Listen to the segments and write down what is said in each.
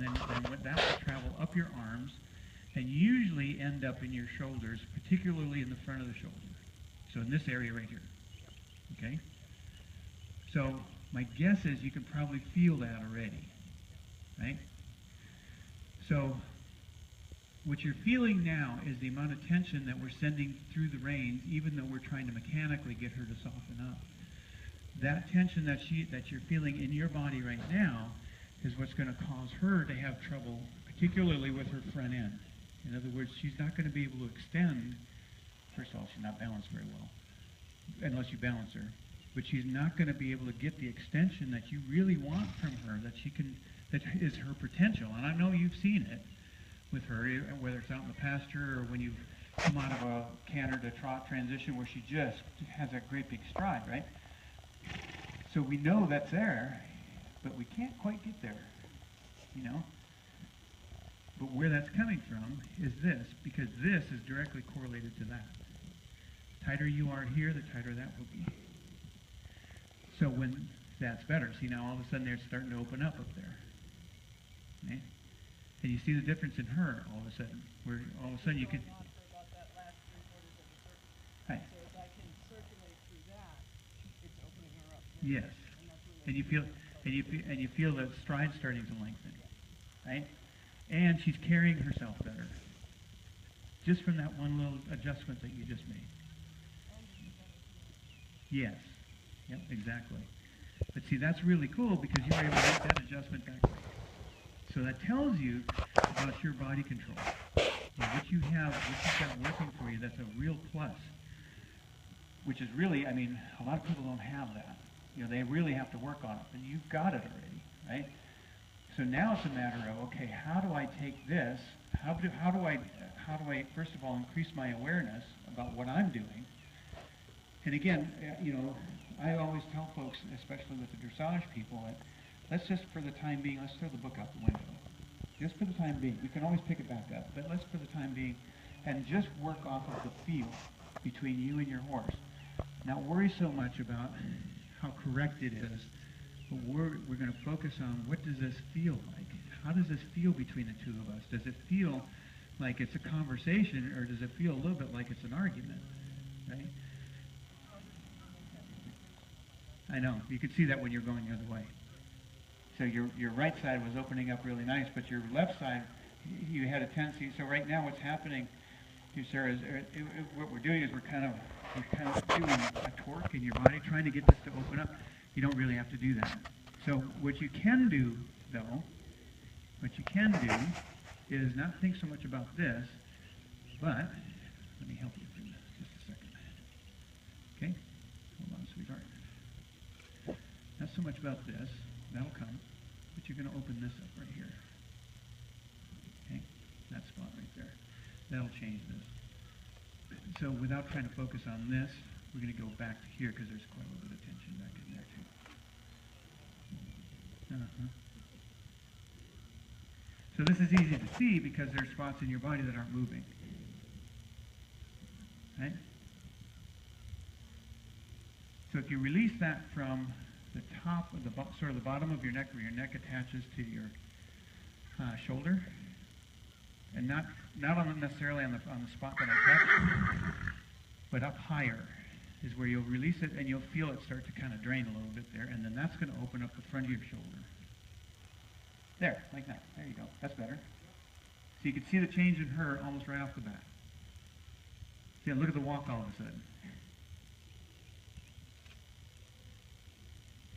then that will travel up your arms and usually end up in your shoulders, particularly in the front of the shoulder. So in this area right here. Okay? So my guess is you can probably feel that already. Right? So what you're feeling now is the amount of tension that we're sending through the reins, even though we're trying to mechanically get her to soften up. That tension that you're feeling in your body right now is what's going to cause her to have trouble, particularly with her front end. In other words, she's not going to be able to extend. First of all, she's not balanced very well, unless you balance her. But she's not going to be able to get the extension that you really want from her, that is her potential. And I know you've seen it with her, whether it's out in the pasture or when you've come out of a canter to trot transition where she just has that great big stride, right? So we know that's there, but we can't quite get there, you know? But where that's coming from is this, because this is directly correlated to that. The tighter you are here, the tighter that will be. So when that's better, see now all of a sudden they're starting to open up there. Okay? And you see the difference in her all of a sudden, where all of a sudden you can... Right. So if I can circulate through that, it's opening her up. Yes. And you feel the stride starting to lengthen. Right? And she's carrying herself better. Just from that one little adjustment that you just made. Yes. Yep, exactly. But see, that's really cool because you were able to make that adjustment back. So that tells you about your body control. What you've got working for you, that's a real plus. Which is really, I mean, a lot of people don't have that. You know, they really have to work on it, and you've got it already, right? So now it's a matter of, okay, how do I take this? How do I first of all increase my awareness about what I'm doing? And again, you know, I always tell folks, especially with the dressage people, that let's just for the time being, let's throw the book out the window. Just for the time being. We can always pick it back up, but let's for the time being, and just work off of the feel between you and your horse. Not worry so much about how correct it is, but we're going to focus on what does this feel like? How does this feel between the two of us? Does it feel like it's a conversation, or does it feel a little bit like it's an argument? Right? I know. You could see that when you're going the other way. So your right side was opening up really nice, but your left side, you had a tendency. So right now what's happening, Sarah, is what we're doing is we're kind of doing a torque in your body, trying to get this to open up. You don't really have to do that. So what you can do, though, is not think so much about this, but let me help you for just a second. Okay? Hold on, sweetheart. Not so much about this. That'll come. But you're going to open this up right here. Okay? That spot right there. That'll change this. So without trying to focus on this, we're going to go back to here because there's quite a little bit of tension back in there too. So this is easy to see because there's spots in your body that aren't moving. Right? So if you release that from the top of the sort of the bottom of your neck, where your neck attaches to your shoulder, and not necessarily on the spot that I touched, but up higher is where you'll release it, and you'll feel it start to kind of drain a little bit there, and then that's going to open up the front of your shoulder. There, like that. There you go. That's better. So you can see the change in her almost right off the bat. See, look at the walk all of a sudden.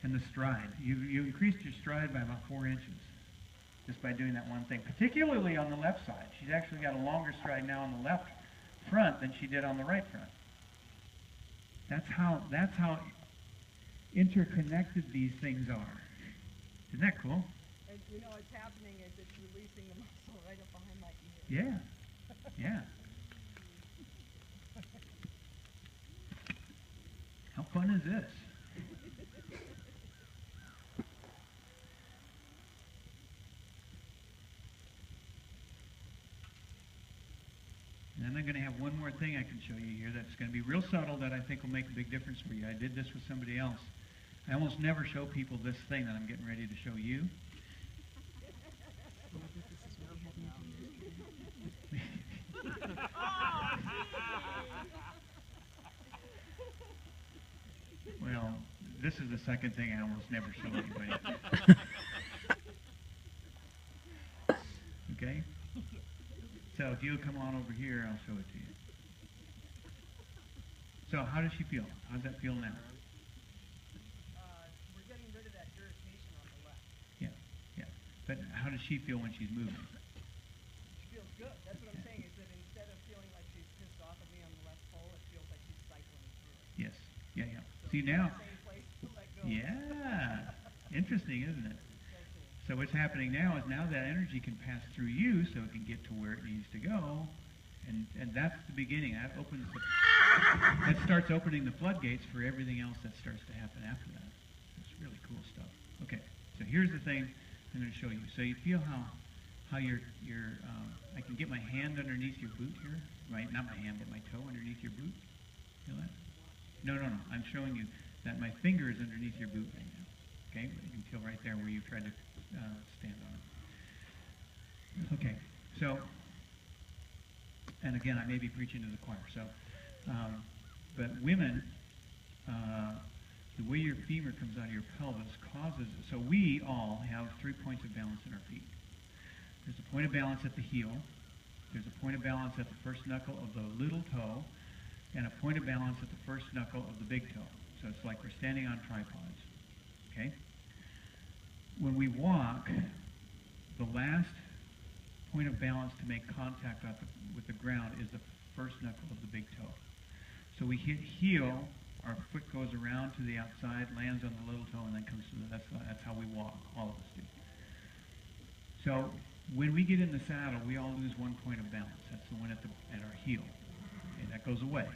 And the stride. You increased your stride by about 4 inches just by doing that one thing, particularly on the left side. She's actually got a longer stride now on the left front than she did on the right front. That's how interconnected these things are. Isn't that cool? And you know what's happening is it's releasing the muscle right up behind my ear. Yeah. Yeah. How fun is this? And then I'm going to have one more thing I can show you here that's going to be real subtle that I think will make a big difference for you. I did this with somebody else. I almost never show people this thing that I'm getting ready to show you. Well, this is the second thing I almost never show anybody. Okay? So if you'll come on over here, I'll show it to you. So how does she feel? How does that feel now? We're getting rid of that irritation on the left. Yeah, yeah. But how does she feel when she's moving? She feels good. That's what I'm saying, is that instead of feeling like she's pissed off at me on the left pole, it feels like she's cycling through it. Yes. Yeah, yeah. So See it's now? the same place to let go. Yeah. Interesting, isn't it? So cool. So what's happening now is now that energy can pass through you so it can get to where it needs to go. And that's the beginning. That starts opening the floodgates for everything else that starts to happen after that. It's really cool stuff. Okay, so here's the thing I'm going to show you. So you feel how your I can get my hand underneath your boot here, right? Not my hand, but my toe underneath your boot. Feel that? No. I'm showing you that my finger is underneath your boot right now. Okay, you can feel right there where you tried to stand on it. Okay, so. And again, I may be preaching to the choir. So, but women, the way your femur comes out of your pelvis causes. So we all have 3 points of balance in our feet. There's a point of balance at the heel. There's a point of balance at the first knuckle of the little toe, and a point of balance at the first knuckle of the big toe. So it's like we're standing on tripods. Okay. When we walk, the last point of balance to make contact with the ground is the first knuckle of the big toe. So we hit heel, our foot goes around to the outside, lands on the little toe, and then comes to that's how we walk, all of us do. So when we get in the saddle, we all lose 1 point of balance. That's the one at our heel. Okay, that goes away.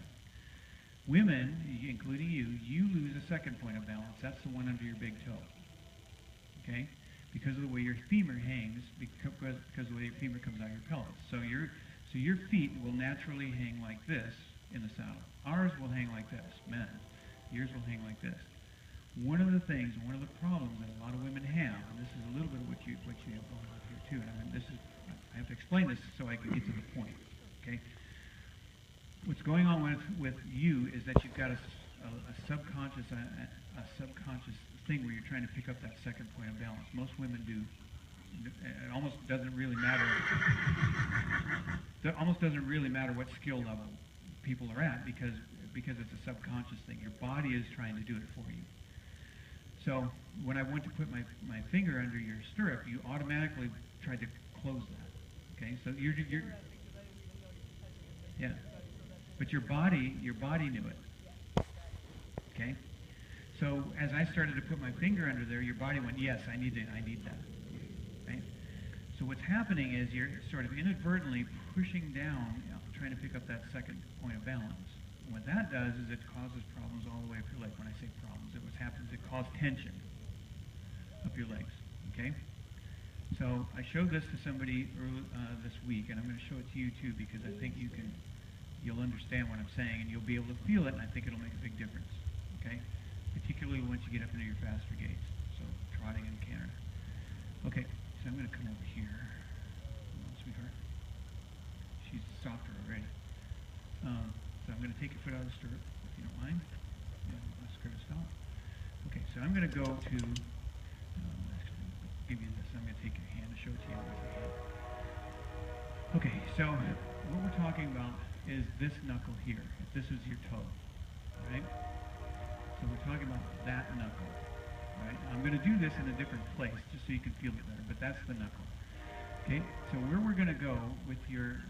Women, including you lose a second point of balance. That's the one under your big toe. Okay? Because of the way your femur hangs, because of the way your femur comes out of your pelvis. So your feet will naturally hang like this in the saddle. Ours will hang like this, men. Yours will hang like this. One of the things, one of the problems that a lot of women have, and this is a little bit of what you have going on here too, and I have to explain this so I can get to the point. Okay? What's going on with you is that you've got a subconscious thing where you're trying to pick up that second point of balance. Most women do. It almost doesn't really matter. It almost doesn't really matter what skill level people are at because it's a subconscious thing. Your body is trying to do it for you. So when I went to put my finger under your stirrup, you automatically tried to close that. Okay, so you're yeah, but your body knew it. Okay. So as I started to put my finger under there, your body went, yes, I need that. Right? So what's happening is you're sort of inadvertently pushing down, trying to pick up that second point of balance. And what that does is it causes problems all the way up your leg. When I say problems, what happens is it causes tension up your legs. Okay? So I showed this to somebody this week, and I'm going to show it to you too because I think you'll understand what I'm saying, and you'll be able to feel it, and I think it'll make a big difference. Okay? Particularly once you get up into your faster gaits, so trotting and canter. Okay, so I'm going to come over here. Come on, sweetheart. She's softer already. So I'm going to take your foot out of the stirrup, if you don't mind. And ask her to stop. Okay, so I'm going to go to, give you this. I'm going to take your hand and show it to you with your hand. Okay, so what we're talking about is this knuckle here. If this is your toe, right? So we're talking about that knuckle, right? I'm going to do this in a different place just so you can feel it better, but that's the knuckle. Okay, so where we're going to go with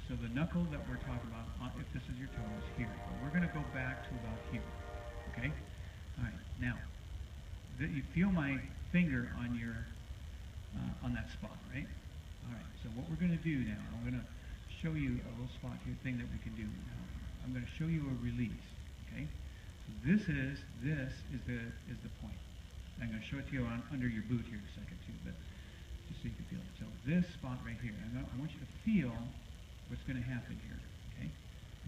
so the knuckle that we're talking about, if this is your toe, is here. But we're going to go back to about here, okay? All right, now, you feel my finger on on that spot, right? All right, so what we're going to do now, I'm going to show you a little spot here, thing that we can do now. I'm going to show you a release, okay? So this is the point. I'm going to show it to you under your boot here in a second too, but just so you can feel it. So this spot right here, I want you to feel what's going to happen here, okay,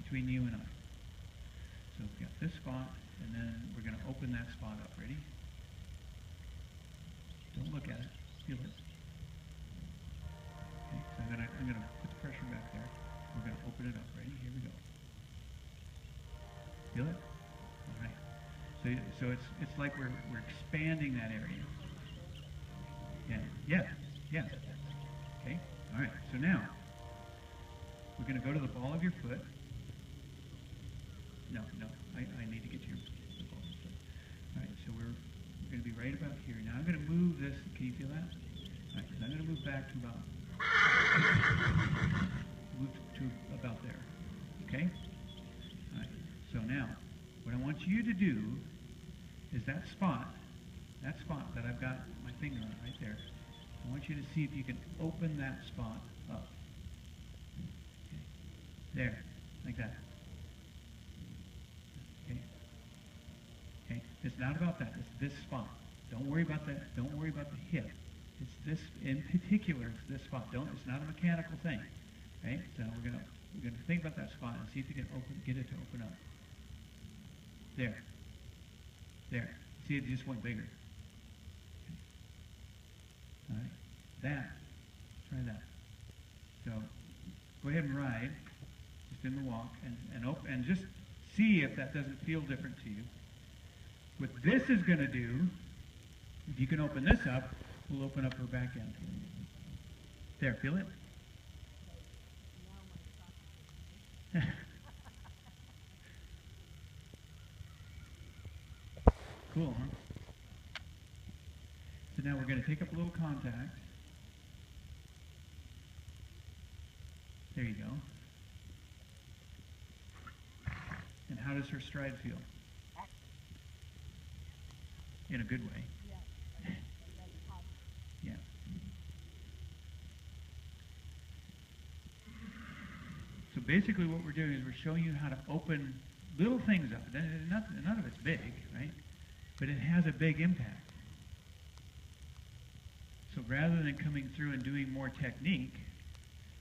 between you and I. So we've got this spot, and then we're going to open that spot up. Ready? Don't look at it. Feel it. Okay, so I'm going to put the pressure back there. We're going to open it up. Ready? Here we go. Feel it? All right. So So it's like we're expanding that area. Yeah. Okay. All right. So now we're going to go to the ball of your foot. No. I need to get you the ball of your foot. All right. So we're going to be right about here. Now I'm going to move this. Can you feel that? All right. So I'm going to move back to about there. Okay. All right. So now what I want you to do is that spot that I've got my finger on right there. I want you to see if you can open that spot up. Okay. There, like that. Okay. It's not about that. It's this spot. Don't worry about that. Don't worry about the hip. It's this in particular. It's this spot. It's not a mechanical thing. Right? So we're gonna think about that spot and see if you can get it to open up. There. See, it just went bigger. All right. Try that. So go ahead and ride, just in the walk, and just see if that doesn't feel different to you. What this is going to do, if you can open this up, we'll open up her back end. There, feel it? Cool, huh? So now we're going to take up a little contact. There you go. And how does her stride feel? In a good way. Yeah. So basically what we're doing is we're showing you how to open little things up. None of it's big, right? But it has a big impact. So rather than coming through and doing more technique,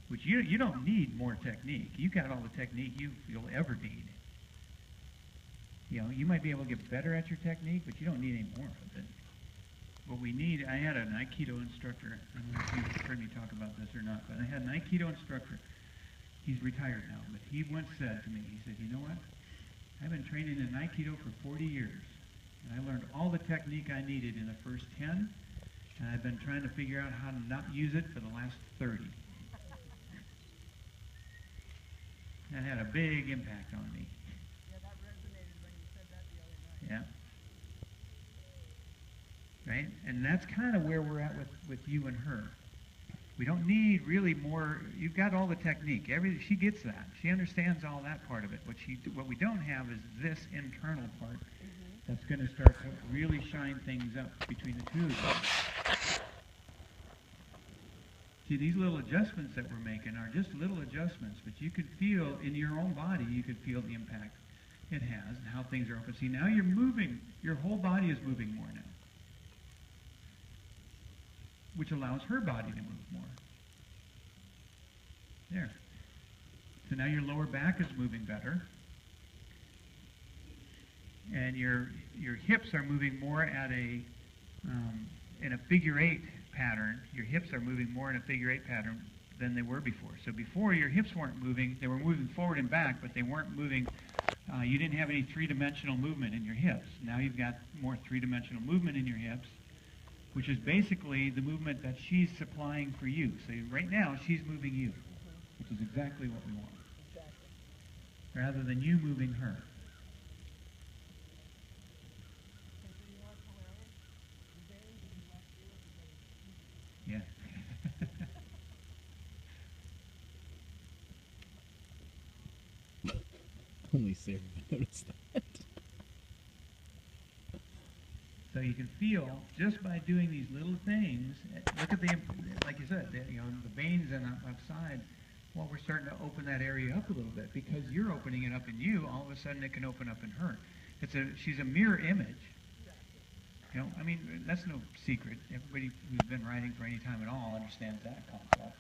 which you don't need more technique. You got all the technique you'll ever need. You know, you might be able to get better at your technique, but you don't need any more of it. What we need, I had an Aikido instructor. I don't know if you've heard me talk about this or not, but I had an Aikido instructor. He's retired now, but he once said to me, he said, you know what? I've been training in Aikido for 40 years, and I learned all the technique I needed in the first 10, and I've been trying to figure out how to not use it for the last 30. That had a big impact on me. Yeah, that resonated when you said that the other night. Yeah. Right? And that's kind of where we're at with you and her. We don't need really more. You've got all the technique. She gets that. She understands all that part of it. What we don't have is this internal part that's going to start to really shine things up between the two of you. See, these little adjustments that we're making are just little adjustments, but you could feel in your own body, you could feel the impact it has and how things are open. See, now you're moving. Your whole body is moving more now, which allows her body to move more. There. So now your lower back is moving better. And your hips are moving more at in a figure eight pattern. Your hips are moving more in a figure eight pattern than they were before. So before your hips weren't moving, they were moving forward and back, but they weren't moving, you didn't have any three-dimensional movement in your hips. Now you've got more three-dimensional movement in your hips, which is basically the movement that she's supplying for you. So right now, she's moving you, which is exactly what we want, rather than you moving her. Yeah. Only Sarah noticed that. So you can feel just by doing these little things. Look at like you said, the veins outside. Well, we're starting to open that area up a little bit because you're opening it up in you. All of a sudden, it can open up in her. She's a mirror image. You know, I mean, that's no secret. Everybody who's been riding for any time at all understands that concept.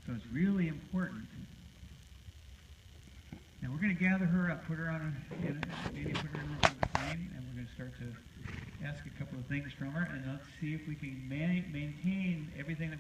So it's really important. Now we're going to gather her up, put her on maybe put her in the frame, and we're going to start to ask a couple of things from her, and let's see if we can maintain everything that